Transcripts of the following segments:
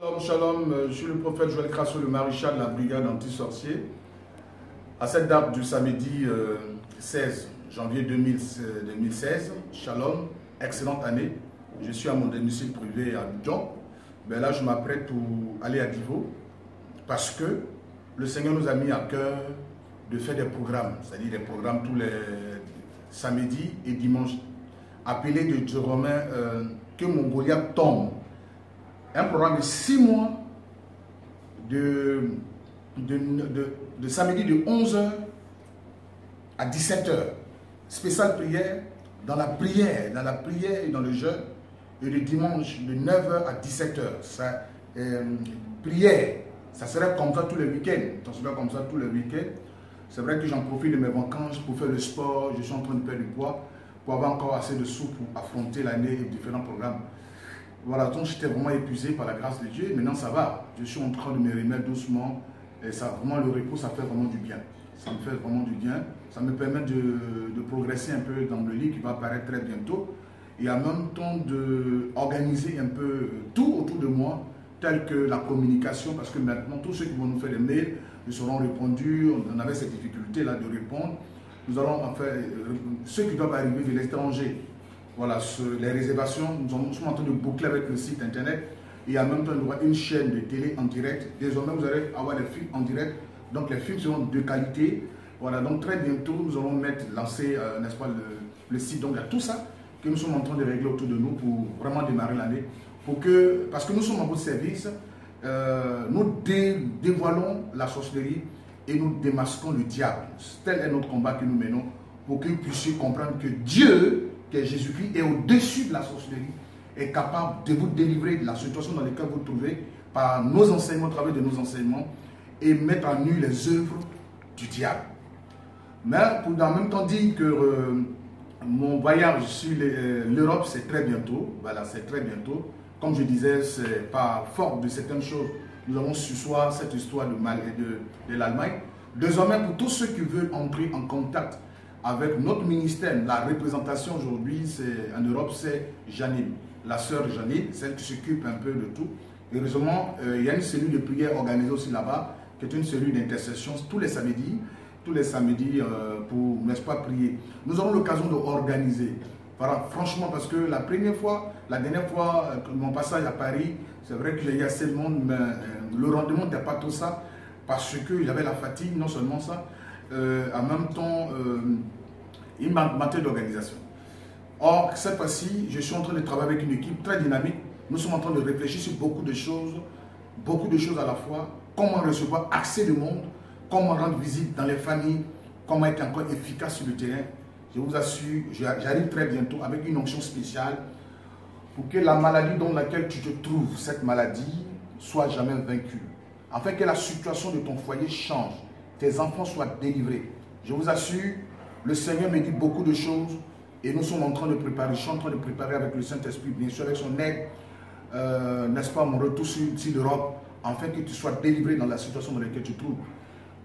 Shalom, shalom, je suis le prophète Joël Crasso, le maréchal de la brigade anti-sorcier. À cette date du samedi 16 janvier 2016, shalom, excellente année. Je suis à mon domicile privé à Abidjan. Ben là, je m'apprête pour aller à Divo parce que le Seigneur nous a mis à cœur de faire des programmes, c'est-à-dire des programmes tous les samedis et dimanches, appelés de Romain que mon Goliath tombe. Un programme de 6 mois, de samedi de 11h à 17h. Spéciale prière, dans la prière et dans le jeûne, et le dimanche de 9h à 17h. Prière, ça serait comme ça tous les week-ends. Ça serait comme ça tous les week-ends. C'est vrai que j'en profite de mes vacances pour faire le sport, je suis en train de perdre du poids, pour avoir encore assez de sous pour affronter l'année et différents programmes. Voilà, donc j'étais vraiment épuisé par la grâce de Dieu. Maintenant ça va, je suis en train de me remettre doucement. Et ça, vraiment le repos, ça fait vraiment du bien. Ça me fait vraiment du bien. Ça me permet de progresser un peu dans le livre qui va apparaître très bientôt. Et en même temps d'organiser un peu tout autour de moi, tel que la communication, parce que maintenant tous ceux qui vont nous faire des mails, nous seront répondus. On avait cette difficulté-là de répondre. Nous allons en faire ceux qui doivent arriver de l'étranger. Voilà, les réservations, nous sommes en train de boucler avec le site internet et en même temps, nous avons une chaîne de télé en direct. Désormais, vous allez avoir des films en direct, donc les films seront de qualité. Voilà, donc très bientôt, nous allons lancer, n'est-ce pas, le site. Donc il y a tout ça que nous sommes en train de régler autour de nous pour vraiment démarrer l'année. Parce que nous sommes en votre service, nous dévoilons la sorcellerie et nous démasquons le diable. Tel est notre combat que nous menons pour que vous puissiez comprendre que Dieu, que Jésus-Christ est au-dessus de la sorcellerie, est capable de vous délivrer de la situation dans laquelle vous vous trouvez par nos enseignements, au travers de nos enseignements, et mettre en nu les œuvres du diable. Mais pour en même temps dire que mon voyage sur l'Europe, c'est très bientôt. Voilà, c'est très bientôt. Comme je disais, c'est par force de certaines choses, nous avons su soir cette histoire de l'Allemagne. Désormais, pour tous ceux qui veulent entrer en contact avec notre ministère, la représentation aujourd'hui en Europe, c'est Janine, la sœur Janine, celle qui s'occupe un peu de tout. Heureusement, il y a une cellule de prière organisée aussi là-bas, qui est une cellule d'intercession tous les samedis pour, n'est-ce pas, prier. Nous aurons l'occasion d'organiser. Voilà, franchement, parce que la dernière fois, mon passage à Paris, c'est vrai que j'ai eu assez de monde, mais le rendement n'était pas tout ça, parce que j'avais la fatigue, non seulement ça, en même temps, il manquait d'organisation. Or, cette fois-ci, je suis en train de travailler avec une équipe très dynamique. Nous sommes en train de réfléchir sur beaucoup de choses à la fois. Comment recevoir accès de monde, comment rendre visite dans les familles, comment être encore efficace sur le terrain. Je vous assure, j'arrive très bientôt avec une onction spéciale pour que la maladie dans laquelle tu te trouves, cette maladie, soit jamais vaincue. Afin que la situation de ton foyer change. Tes enfants soient délivrés. Je vous assure, le Seigneur me dit beaucoup de choses et nous sommes en train de préparer, je suis en train de préparer avec le Saint-Esprit, bien sûr avec son aide, n'est-ce pas, mon retour sur l'Europe, afin que tu sois délivré dans la situation dans laquelle tu te trouves.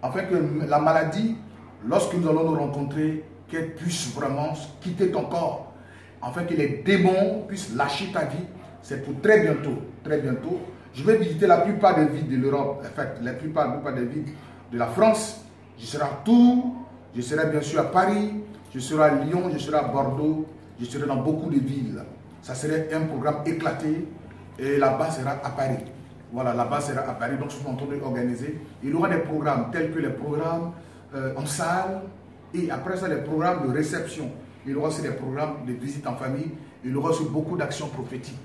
Afin que la maladie, lorsque nous allons nous rencontrer, qu'elle puisse vraiment quitter ton corps, afin que les démons puissent lâcher ta vie. C'est pour très bientôt, très bientôt. Je vais visiter la plupart des villes de l'Europe, en fait, la plupart des villes de la France. Je serai à Tours, je serai bien sûr à Paris, je serai à Lyon, je serai à Bordeaux, je serai dans beaucoup de villes. Ça serait un programme éclaté et la base sera à Paris. Voilà, la base sera à Paris, donc je suis en train d'organiser. Il y aura des programmes tels que les programmes en salle et après ça, les programmes de réception. Il y aura aussi des programmes de visite en famille, il y aura aussi beaucoup d'actions prophétiques.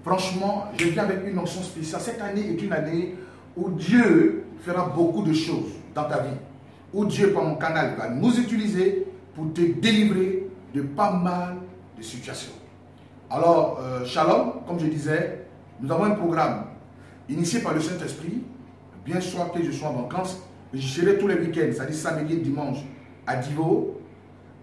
Franchement, je viens avec une onction spéciale. Cette année est une année où Dieu fera beaucoup de choses dans ta vie. Où Dieu, par mon canal, va nous utiliser pour te délivrer de pas mal de situations. Alors, Shalom, comme je disais, nous avons un programme initié par le Saint-Esprit. Bien sûr que je sois en vacances, mais je serai tous les week-ends, c'est-à-dire samedi et dimanche, à Divo.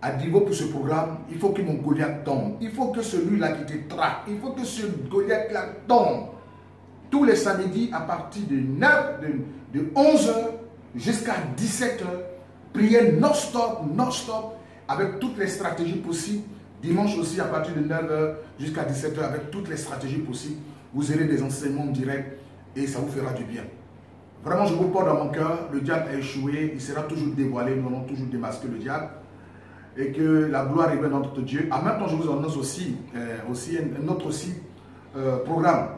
À Divo, pour ce programme, il faut que mon Goliath tombe. Il faut que celui-là qui te traque, il faut que ce Goliath-là tombe. Tous les samedis, à partir de 11h jusqu'à 17h, prière non-stop, avec toutes les stratégies possibles. Dimanche aussi, à partir de 9h jusqu'à 17h, avec toutes les stratégies possibles. Vous aurez des enseignements directs et ça vous fera du bien. Vraiment, je vous porte dans mon cœur, le diable a échoué, il sera toujours dévoilé, nous allons toujours démasquer le diable. Et que la gloire revienne dans notre Dieu. En même temps, je vous annonce aussi un autre programme.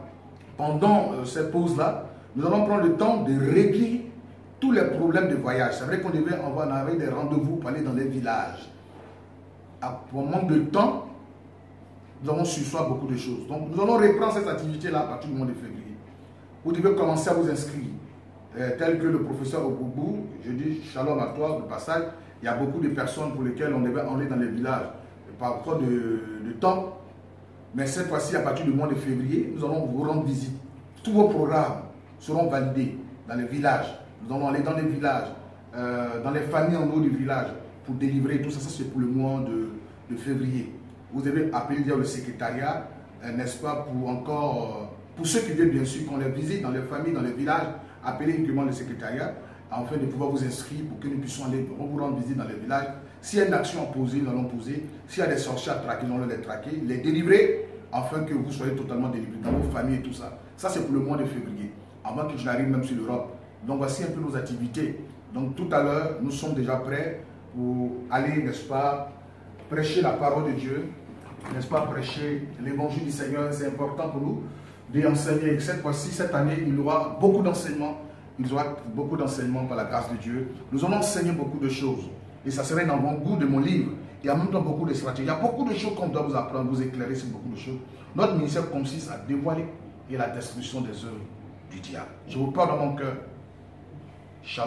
Pendant cette pause-là, nous allons prendre le temps de régler tous les problèmes de voyage. C'est vrai qu'on avait des rendez-vous pour aller dans les villages. Pour manque de temps, nous avons sursoir beaucoup de choses. Donc, nous allons reprendre cette activité-là à partir du mois de février. Vous devez commencer à vous inscrire. Tel que le professeur Oboubou, je dis shalom à toi, de passage. Il y a beaucoup de personnes pour lesquelles on devait aller dans les villages par trop de temps. Mais cette fois-ci, à partir du mois de février, nous allons vous rendre visite. Tous vos programmes seront validés dans les villages. Nous allons aller dans les villages, dans les familles en haut du village pour délivrer tout ça. Ça, c'est pour le mois de février. Vous devez appeler le secrétariat, n'est-ce pas, pour ceux qui viennent bien sûr, qu'on les visite dans les familles, dans les villages, appelez uniquement le secrétariat afin de pouvoir vous inscrire pour que nous puissions aller vous rendre visite dans les villages. S'il y a une action à poser, nous allons poser. S'il y a des sorciers à traquer, nous allons les traquer, les délivrer afin que vous soyez totalement délivrés dans vos familles et tout ça. Ça, c'est pour le mois de février, avant que je n'arrive même sur l'Europe. Donc, voici un peu nos activités. Donc, tout à l'heure, nous sommes déjà prêts pour aller, n'est-ce pas, prêcher la parole de Dieu, n'est-ce pas, prêcher l'évangile du Seigneur. C'est important pour nous d'enseigner. Cette fois-ci, cette année, il y aura beaucoup d'enseignements. Il y aura beaucoup d'enseignements par la grâce de Dieu. Nous allons enseigner beaucoup de choses. Et ça serait dans le goût de mon livre. Il y a même temps beaucoup de stratégies. Il y a beaucoup de choses qu'on doit vous apprendre, vous éclairer sur beaucoup de choses. Notre ministère consiste à dévoiler et la destruction des œuvres du diable. Je vous parle dans mon cœur. Shalom.